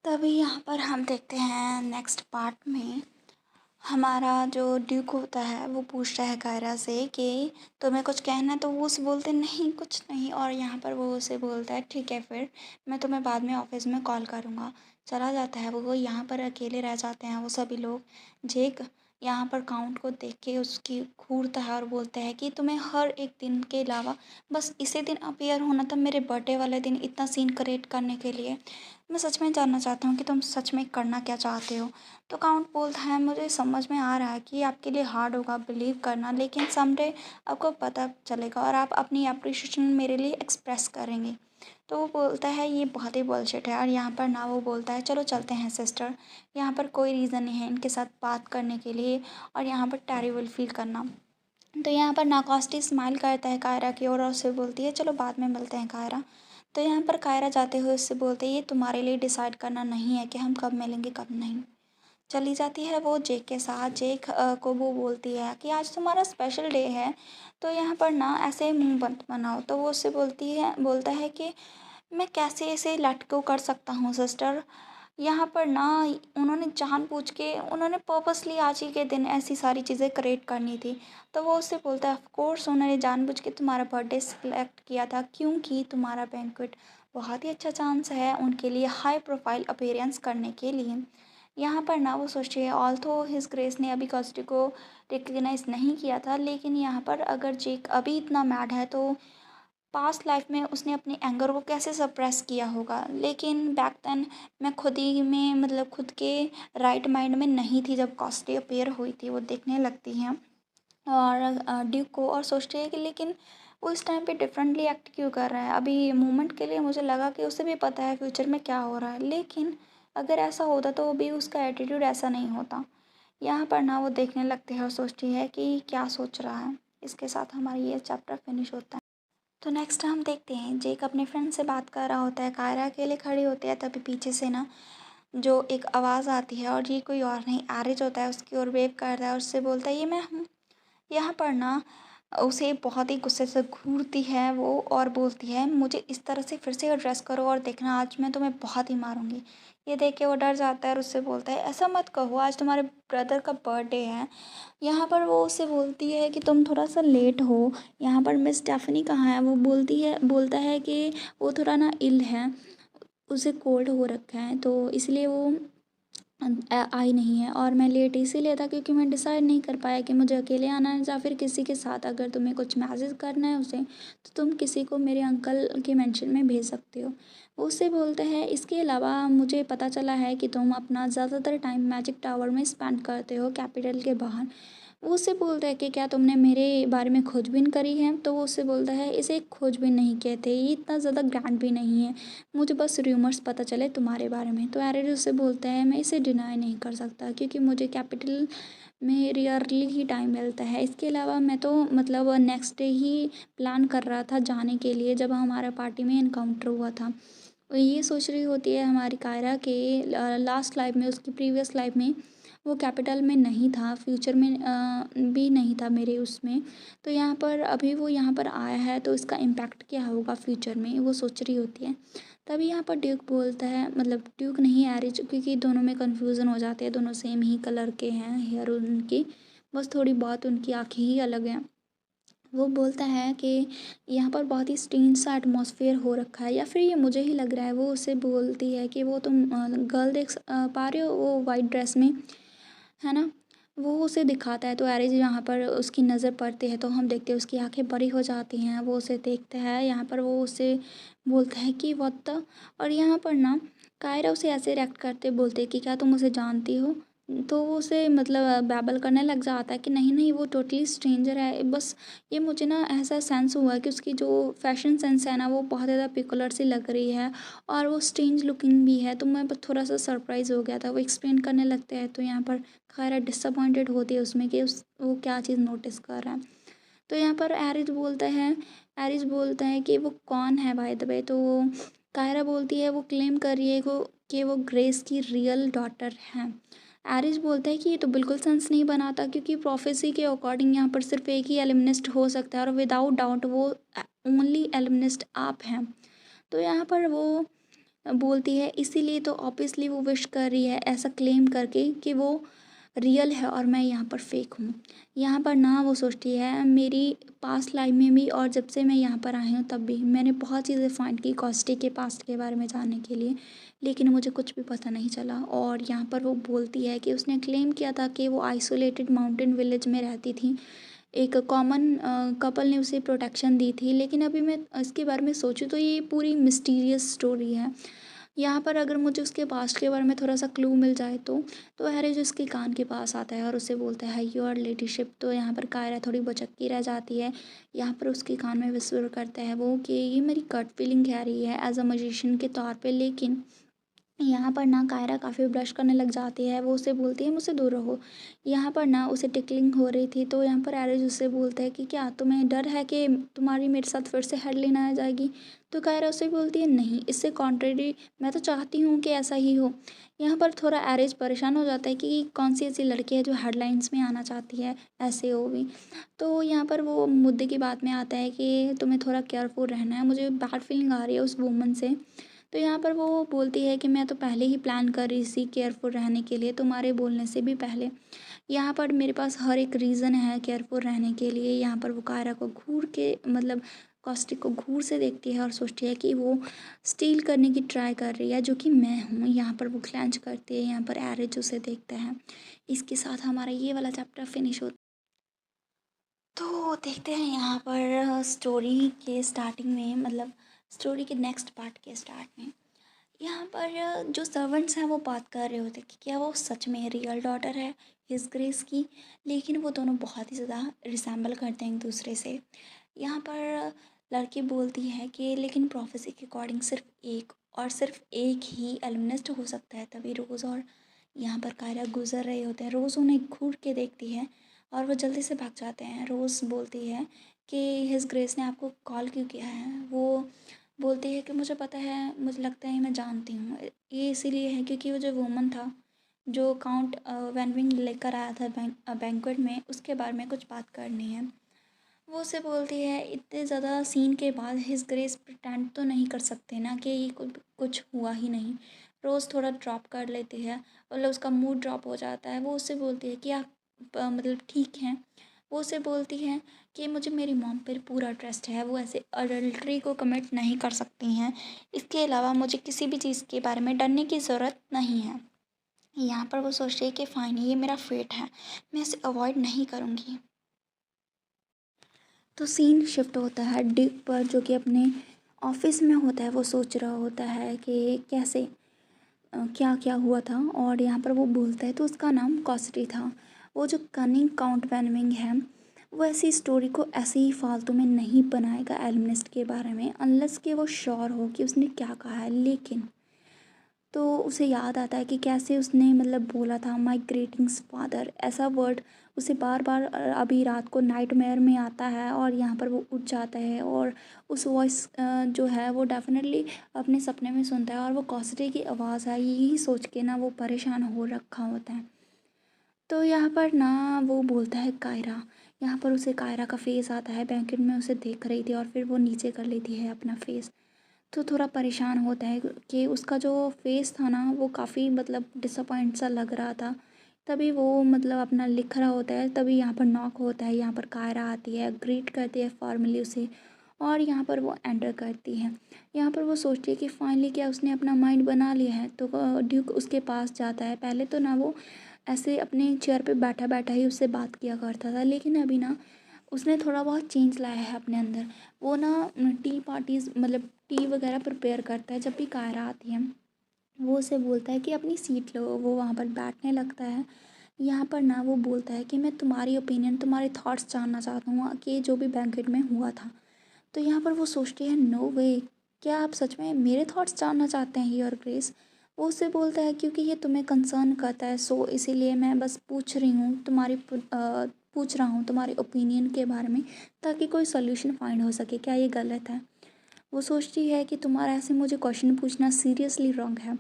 तभी यहाँ पर हम देखते हैं नेक्स्ट पार्ट में हमारा जो ड्यूक होता है वो पूछता है कायरा से कि तुम्हें कुछ कहना है, तो वो उसे बोलते नहीं कुछ नहीं, और यहाँ पर वो उसे बोलता है ठीक है फिर मैं तुम्हें बाद में ऑफिस में कॉल करूँगा। चला जाता है वो यहाँ पर अकेले रह जाते हैं वो सभी लोग। जेक यहाँ पर काउंट को देख के उसकी घूरता है और बोलता है कि तुम्हें हर एक दिन के अलावा बस इसी दिन अपीयर होना था, मेरे बर्थडे वाले दिन इतना सीन क्रिएट करने के लिए। मैं सच में जानना चाहता हूँ कि तुम सच में करना क्या चाहते हो। तो काउंट बोलता है मुझे समझ में आ रहा है कि आपके लिए हार्ड होगा बिलीव करना, लेकिन समडे आपको पता चलेगा और आप अपनी अप्रिशिएशन मेरे लिए एक्सप्रेस करेंगे। तो वो बोलता है ये बहुत ही बुलशिट है, और यहाँ पर ना वो बोलता है चलो चलते हैं सिस्टर, यहाँ पर कोई रीज़न नहीं है इनके साथ बात करने के लिए और यहाँ पर टेरिबल फील करना। तो यहाँ पर नाकॉस्टी स्माइल करता है कायरा की ओर और उससे बोलती है चलो बाद में मिलते हैं कायरा। तो यहाँ पर कायरा जाते हुए उससे बोलते हैं ये तुम्हारे लिए डिसाइड करना नहीं है कि हम कब मिलेंगे कब नहीं। चली जाती है वो जेक के साथ। जेक को वो बोलती है कि आज तुम्हारा स्पेशल डे है, तो यहाँ पर ना ऐसे मुंह मत बनाओ। तो वो उससे बोलता है कि मैं कैसे इसे लेट गो कर सकता हूँ सिस्टर। यहाँ पर ना उन्होंने जानबूझ के उन्होंने पर्पसली आज ही के दिन ऐसी सारी चीज़ें क्रिएट करनी थी। तो वो उससे बोलता है ऑफ कोर्स उन्होंने जानबूझ के तुम्हारा बर्थडे सिलेक्ट किया था, क्योंकि तुम्हारा बैंक्वेट बहुत ही अच्छा चांस है उनके लिए हाई प्रोफाइल अपीयरेंस करने के लिए। यहाँ पर ना वो सोचती है ऑल्थो हिज ग्रेस ने अभी कॉस्टी को रिकग्नाइज नहीं किया था, लेकिन यहाँ पर अगर जेक अभी इतना मैड है तो पास्ट लाइफ में उसने अपने एंगर को कैसे सप्रेस किया होगा। लेकिन बैक देन मैं खुद ही में मतलब खुद के राइट माइंड में नहीं थी जब कॉस्टी अपीयर हुई थी। वो देखने लगती हैं और ड्यूक को और सोचती है कि लेकिन वो इस टाइम पे डिफरेंटली एक्ट क्यों कर रहा है। अभी मोमेंट के लिए मुझे लगा कि उसे भी पता है फ्यूचर में क्या हो रहा है, लेकिन अगर ऐसा होता तो भी उसका एटीट्यूड ऐसा नहीं होता। यहाँ पर ना वो देखने लगती है और सोचती है कि क्या सोच रहा है। इसके साथ हमारा ये चैप्टर फिनिश होता है। तो नेक्स्ट हम देखते हैं जेक अपने फ्रेंड से बात कर रहा होता है। कायरा अकेले खड़ी होती है, तभी पीछे से ना जो एक आवाज़ आती है और ये कोई और नहीं एरिज होता है, उसकी ओर वेव करता है और उससे बोलता है ये मैं हूँ। यहाँ पर ना उसे बहुत ही गुस्से से घूरती है वो और बोलती है मुझे इस तरह से फिर से एड्रेस करो और देखना आज मैं तुम्हें बहुत ही मारूंगी। ये देख के वो डर जाता है और उससे बोलता है ऐसा मत कहो, आज तुम्हारे ब्रदर का बर्थडे है। यहाँ पर वो उससे बोलती है कि तुम थोड़ा सा लेट हो। यहाँ पर मिस स्टेफनी कहाँ है। वो बोलता है कि वो थोड़ा ना इल है, उसे कोल्ड हो रखा है, तो इसलिए वो आई नहीं है। और मैं लेट इसीलिए था क्योंकि मैं डिसाइड नहीं कर पाया कि मुझे अकेले आना है या फिर किसी के साथ। अगर तुम्हें कुछ मैसेज करना है उसे तो तुम किसी को मेरे अंकल के मेंशन में भेज सकते हो। वो उससे बोलते हैं इसके अलावा मुझे पता चला है कि तुम अपना ज़्यादातर टाइम मैजिक टावर में स्पेंड करते हो कैपिटल के बाहर। वो उससे बोलता है कि क्या तुमने मेरे बारे में खोजबीन करी है। तो वो उससे बोलता है इसे खोजबीन नहीं कहते, ये इतना ज़्यादा ग्रैंड भी नहीं है, मुझे बस र्यूमर्स पता चले तुम्हारे बारे में। तो एरिड उससे बोलता है मैं इसे डिनाई नहीं कर सकता क्योंकि मुझे कैपिटल में रियरली ही टाइम मिलता है। इसके अलावा मैं तो मतलब नेक्स्ट डे ही प्लान कर रहा था जाने के लिए जब हमारा पार्टी में इनकाउंटर हुआ था। और ये सोच रही होती है हमारी कायरा के लास्ट लाइफ में, उसकी प्रीवियस लाइफ में वो कैपिटल में नहीं था, फ्यूचर में भी नहीं था मेरे उसमें। तो यहाँ पर अभी वो यहाँ पर आया है तो इसका इम्पैक्ट क्या होगा फ्यूचर में, वो सोच रही होती है। तभी यहाँ पर ड्यूक बोलता है, मतलब ड्यूक नहीं एरिज, क्योंकि दोनों में कन्फ्यूज़न हो जाते हैं, दोनों सेम ही कलर के हैं हेयर उनकी, बस थोड़ी बहुत उनकी आँखें ही अलग हैं। वो बोलता है कि यहाँ पर बहुत ही स्ट्रेंज सा एटमॉस्फेयर हो रखा है, या फिर ये मुझे ही लग रहा है। वो उससे बोलती है कि वो तुम गर्ल देख पा रहे हो वो वाइट ड्रेस में, है ना। वो उसे दिखाता है तो एरिज यहाँ पर उसकी नज़र पड़ती है तो हम देखते हैं उसकी आंखें बड़ी हो जाती हैं। वो उसे देखता है, यहाँ पर वो उसे बोलता है कि व्हाट द। और यहाँ पर ना कायरा उसे ऐसे रिएक्ट करते बोलते कि क्या तुम उसे जानती हो। तो वो उसे मतलब बैबल करने लग जाता है कि नहीं नहीं वो टोटली स्ट्रेंजर है, बस ये मुझे ना ऐसा सेंस हुआ कि उसकी जो फैशन सेंस है ना वो बहुत ज़्यादा पिकुलर सी लग रही है और वो स्ट्रेंज लुकिंग भी है। तो मैं बस थोड़ा सा सरप्राइज़ हो गया था। वो एक्सप्लेन करने लगते हैं तो यहाँ पर कायरा डिसअपॉइंटेड होती है उसमें कि उस वो क्या चीज़ नोटिस कर रहा है। तो यहाँ पर एरिज बोलता है कि वो कौन है बाय द वे। तो वो कायरा बोलती है वो क्लेम कर रही है कि वो ग्रेस की रियल डॉटर है। एरिज बोलता है कि ये तो बिल्कुल सेंस नहीं बनाता क्योंकि प्रोफेसी के अकॉर्डिंग यहाँ पर सिर्फ एक ही एलिमनिस्ट हो सकता है और विदाउट डाउट वो ओनली एलिमनिस्ट आप हैं। तो यहाँ पर वो बोलती है इसीलिए तो ऑब्वियसली वो विश कर रही है ऐसा क्लेम करके कि वो रियल है और मैं यहाँ पर फेक हूँ। यहाँ पर ना वो सोचती है मेरी पास्ट लाइफ में भी और जब से मैं यहाँ पर आई हूँ तब भी मैंने बहुत चीज़ें फाइंड की कॉस्टी के पास्ट के बारे में जानने के लिए, लेकिन मुझे कुछ भी पता नहीं चला। और यहाँ पर वो बोलती है कि उसने क्लेम किया था कि वो आइसोलेटेड माउंटेन विलेज में रहती थी, एक कॉमन कपल ने उसे प्रोटेक्शन दी थी। लेकिन अभी मैं इसके बारे में सोचूं तो ये पूरी मिस्टीरियस स्टोरी है। यहाँ पर अगर मुझे उसके पास्ट के बारे में थोड़ा सा क्लू मिल जाए तो हैरी जो उसके कान के पास आता है और उससे बोलता है योर लेडीशिप। तो यहाँ पर कायरा थोड़ी भौचक्की रह जाती है। यहाँ पर उसके कान में विस्पर करता है वो कि ये मेरी गट फीलिंग कह रही है एज अ मजिशियन के तौर पे। लेकिन यहाँ पर ना कायरा काफ़ी ब्लश करने लग जाती है, वो उसे बोलती है मुझसे दूर रहो। यहाँ पर ना उसे टिकलिंग हो रही थी तो यहाँ पर एरिज उससे बोलता है कि क्या तुम्हें डर है कि तुम्हारी मेरे साथ फिर से हेडलाइन आ जाएगी। तो कायरा उससे बोलती है नहीं, इससे कॉन्ट्रेरी मैं तो चाहती हूँ कि ऐसा ही हो। यहाँ पर थोड़ा एरिज परेशान हो जाता है कि कौन सी ऐसी लड़की है जो हेडलाइंस में आना चाहती है, ऐसे हो भी। तो यहाँ पर वो मुद्दे की बात में आता है कि तुम्हें थोड़ा केयरफुल रहना है, मुझे बैड फीलिंग आ रही है उस वूमन से। तो यहाँ पर वो बोलती है कि मैं तो पहले ही प्लान कर रही थी केयरफुल रहने के लिए, तुम्हारे बोलने से भी पहले। यहाँ पर मेरे पास हर एक रीज़न है केयरफुल रहने के लिए। यहाँ पर वो कायरा को घूर के मतलब कॉस्टिक को घूर से देखती है और सोचती है कि वो स्टील करने की ट्राई कर रही है जो कि मैं हूँ। यहाँ पर वो क्लेंच करती है, यहाँ पर एरिज उसे देखता है। इसके साथ हमारा ये वाला चैप्टर फिनिश होता है। तो देखते हैं यहाँ पर स्टोरी के स्टार्टिंग में, मतलब स्टोरी के नेक्स्ट पार्ट के स्टार्ट में यहाँ पर जो सर्वेंट्स हैं वो बात कर रहे होते कि क्या वो सच में रियल डॉटर है हिज ग्रेस की। लेकिन वो दोनों बहुत ही ज़्यादा रिसेंबल करते हैं एक दूसरे से। यहाँ पर लड़की बोलती है कि लेकिन प्रोफेसी के अकॉर्डिंग सिर्फ एक ही एल्युमिनिस्ट हो सकता है। तभी रोज़ और यहाँ पर कायरा गुजर रहे होते हैं, रोज़ उन्हें घूर के देखती है और वो जल्दी से भाग जाते हैं। रोज़ बोलती है कि हिज ग्रेस ने आपको कॉल क्यों किया है। वो बोलती है कि मुझे पता है, मुझे लगता है मैं जानती हूँ। ये इसीलिए है क्योंकि वो जो वूमन था जो काउंट वैनविंग लेकर आया था बैंक्वेट में, उसके बारे में कुछ बात करनी है। वो उसे बोलती है इतने ज़्यादा सीन के बाद हिज ग्रेस प्रिटेंड तो नहीं कर सकते ना कि ये कुछ हुआ ही नहीं। रोज़ थोड़ा ड्रॉप कर लेती है, मतलब उसका मूड ड्रॉप हो जाता है। वो उससे बोलती है कि आप मतलब ठीक हैं। वो उसे बोलती है कि मुझे मेरी मॉम पर पूरा ट्रस्ट है, वो ऐसे अडल्ट्री को कमिट नहीं कर सकती हैं। इसके अलावा मुझे किसी भी चीज़ के बारे में डरने की ज़रूरत नहीं है। यहाँ पर वो सोचती है कि फ़ाइन, ये मेरा फेट है, मैं इसे अवॉइड नहीं करूँगी। तो सीन शिफ्ट होता है डिक पर जो कि अपने ऑफिस में होता है। वो सोच रहा होता है कि कैसे क्या क्या हुआ था और यहाँ पर वो बोलता है तो उसका नाम कॉस्टी था। वो जो कनिंग काउंट वैनविंग है वो ऐसी स्टोरी को ऐसे ही फालतू में नहीं बनाएगा एल्मनिस्ट के बारे में, अनलेस कि वो श्योर हो कि उसने क्या कहा है। लेकिन तो उसे याद आता है कि कैसे उसने मतलब बोला था माई ग्रीटिंग्स फादर, ऐसा वर्ड उसे बार बार अभी रात को नाइटमेयर में आता है और यहाँ पर वो उठ जाता है और उस वॉइस जो है वो डेफिनेटली अपने सपने में सुनता है और वो कॉस्टे की आवाज़ है यही सोच के ना वो परेशान हो रखा होता है। तो यहाँ पर ना वो बोलता है कायरा, यहाँ पर उसे कायरा का फेस आता है, बैंकेट में उसे देख रही थी और फिर वो नीचे कर लेती है अपना फेस। तो थोड़ा परेशान होता है कि उसका जो फेस था ना वो काफ़ी मतलब डिसअपॉइंट सा लग रहा था। तभी वो मतलब अपना लिख रहा होता है, तभी यहाँ पर नॉक होता है। यहाँ पर कायरा आती है, ग्रीट करती है फॉर्मली उसे और यहाँ पर वो एंटर करती है। यहाँ पर वो सोचती है कि फाइनली क्या उसने अपना माइंड बना लिया है। तो ड्यूक उसके पास जाता है। पहले तो ना वो ऐसे अपने चेयर पे बैठा बैठा ही उससे बात किया करता था, लेकिन अभी ना उसने थोड़ा बहुत चेंज लाया है अपने अंदर। वो ना टी पार्टीज़ मतलब टी वगैरह प्रिपेयर करता है। जब भी कायरा आती है वो उसे बोलता है कि अपनी सीट लो, वो वहाँ पर बैठने लगता है। यहाँ पर ना वो बोलता है कि मैं तुम्हारी ओपिनियन, तुम्हारे थॉट्स जानना चाहता हूँ कि जो भी बैंकेट में हुआ था। तो यहाँ पर वो सोचती है नो वे, क्या आप सच में मेरे थॉट्स जानना चाहते हैं योर ग्रेस। वो उससे बोलता है क्योंकि ये तुम्हें कंसर्न करता है, सो इसीलिए मैं बस पूछ रहा हूँ तुम्हारे ओपिनियन के बारे में ताकि कोई सोल्यूशन फाइंड हो सके। क्या ये गलत है। वो सोचती है कि तुम्हारा ऐसे मुझे क्वेश्चन पूछना सीरियसली रॉन्ग है।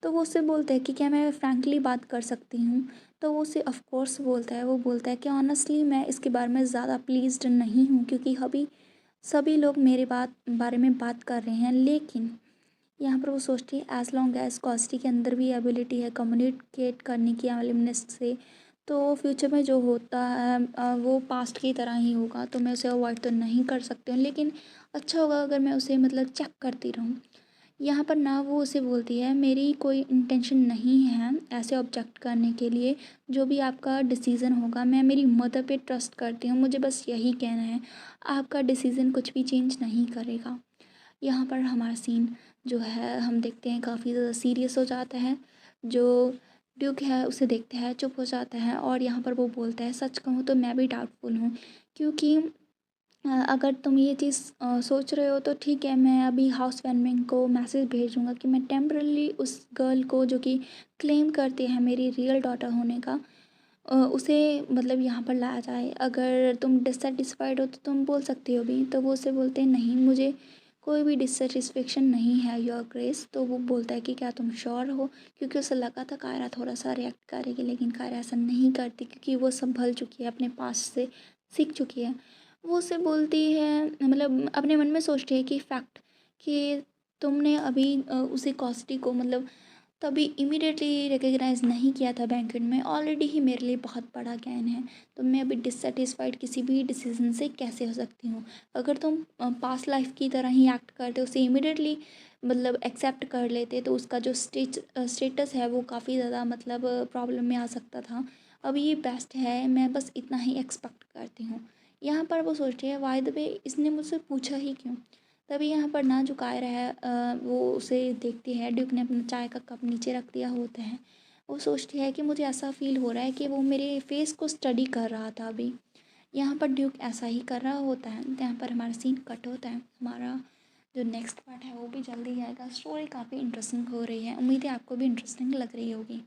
तो वो उससे बोलता है कि क्या मैं फ्रैंकली बात कर सकती हूँ। तो वो उसे ऑफ कोर्स बोलता है। वो बोलता है कि ऑनेस्टली मैं इसके बारे में ज़्यादा प्लीज्ड नहीं हूँ क्योंकि अभी सभी लोग मेरे बारे में बात कर रहे हैं। लेकिन यहाँ पर वो सोचती है एज़ लॉन्ग एज़ कॉस्टी के अंदर भी एबिलिटी है कम्युनिकेट करने की विलिंगनेस से, तो फ्यूचर में जो होता है वो पास्ट की तरह ही होगा, तो मैं उसे अवॉइड तो नहीं कर सकती हूँ, लेकिन अच्छा होगा अगर मैं उसे मतलब चेक करती रहूँ। यहाँ पर ना वो उसे बोलती है मेरी कोई इंटेंशन नहीं है ऐसे ऑब्जेक्ट करने के लिए, जो भी आपका डिसीज़न होगा मैं मेरी मदर पे ट्रस्ट करती हूँ, मुझे बस यही कहना है, आपका डिसीज़न कुछ भी चेंज नहीं करेगा। यहाँ पर हमारा सीन जो है हम देखते हैं काफ़ी ज़्यादा सीरियस हो जाता है। जो ड्यूक है उसे देखते हैं, चुप हो जाता है और यहाँ पर वो बोलता है सच कहूँ तो मैं भी डाउटफुल हूँ, क्योंकि अगर तुम ये चीज़ सोच रहे हो तो ठीक है, मैं अभी हाउस वार्मिंग को मैसेज भेजूँगा कि मैं टेम्परली उस गर्ल को जो कि क्लेम करती है मेरी रियल डॉटर होने का, उसे मतलब यहाँ पर लाया जाए। अगर तुम डिससेटिस्फाइड हो तो तुम बोल सकते हो भी, तो वो उसे बोलते हैं नहीं मुझे कोई भी डिससेटिस्फेक्शन नहीं है योर ग्रेस। तो वो बोलता है कि क्या तुम श्योर हो, क्योंकि उसे लगा था कायरा थोड़ा सा रिएक्ट करेगी, लेकिन कायरा ऐसा नहीं करती क्योंकि वो संभल चुकी है, अपने पास से सीख चुकी है। वो उसे बोलती है मतलब अपने मन में सोचती है कि फैक्ट कि तुमने अभी उसे कॉस्टी को मतलब तभी इमीडिएटली रिकग्नाइज़ नहीं किया था बैंक्वेट में, ऑलरेडी ही मेरे लिए बहुत बड़ा ज्ञान है, तो मैं अभी डिससेटिस्फाइड किसी भी डिसीजन से कैसे हो सकती हूँ। अगर तुम पास्ट लाइफ की तरह ही एक्ट करते उसे इमीडिएटली मतलब एक्सेप्ट कर लेते, तो उसका जो स्टेटस है वो काफ़ी ज़्यादा मतलब प्रॉब्लम में आ सकता था। अभी ये बेस्ट है, मैं बस इतना ही एक्सपेक्ट करती हूँ। यहाँ पर वो सोचती है बाय द वे इसने मुझसे पूछा ही क्यों। तभी यहाँ पर ना जो कायरा है वो उसे देखती है, ड्यूक ने अपना चाय का कप नीचे रख दिया होता है। वो सोचती है कि मुझे ऐसा फील हो रहा है कि वो मेरे फेस को स्टडी कर रहा था अभी। यहाँ पर ड्यूक ऐसा ही कर रहा होता है, तो यहाँ पर हमारा सीन कट होता है। हमारा जो नेक्स्ट पार्ट है वो भी जल्दी आएगा। स्टोरी काफ़ी इंटरेस्टिंग हो रही है, उम्मीद है आपको भी इंटरेस्टिंग लग रही होगी।